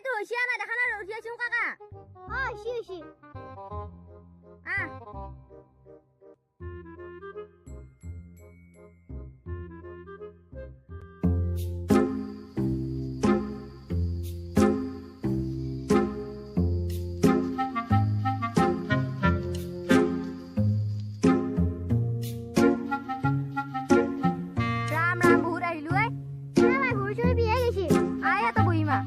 এইটো হইছিয়া না দেখা না উঠি আছো কাকা হইছি রাম রাম বহুত আহিলো এ আমার ঘুরছুরি বিয়ে গেছি আয়া তো বইমা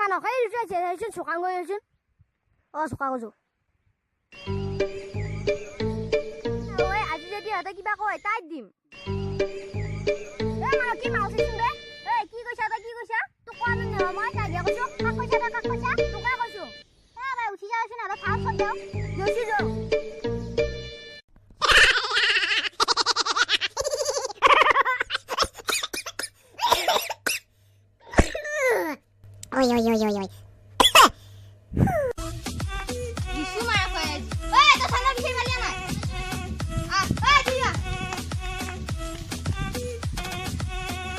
Mana kai rusa ce suka ngoyo sun. Oh suka gozo. Oi আজি যদি হতে কিবা কয় তাই দিম। mana কি মাউস দিম বে? কি কইছা তা কি কইছা? তো কোন ন মই তা দিয়া কইছো। কাক কইছা? তো কা কইছো? ভাই উঠি যাওছ না তো ফাল সব দাও। জসি যাও। Oi. Disu mara kaya. To sana bishe bali na. Diya.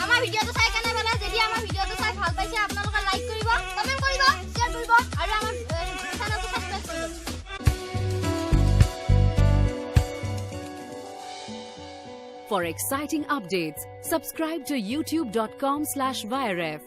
Ama video to sai kana bala jedi ama video to sai bhal paise apnaloke like koribo, comment koribo, share koribo aru amar channel to subscribe koribo. For exciting updates, subscribe to youtube.com/viref.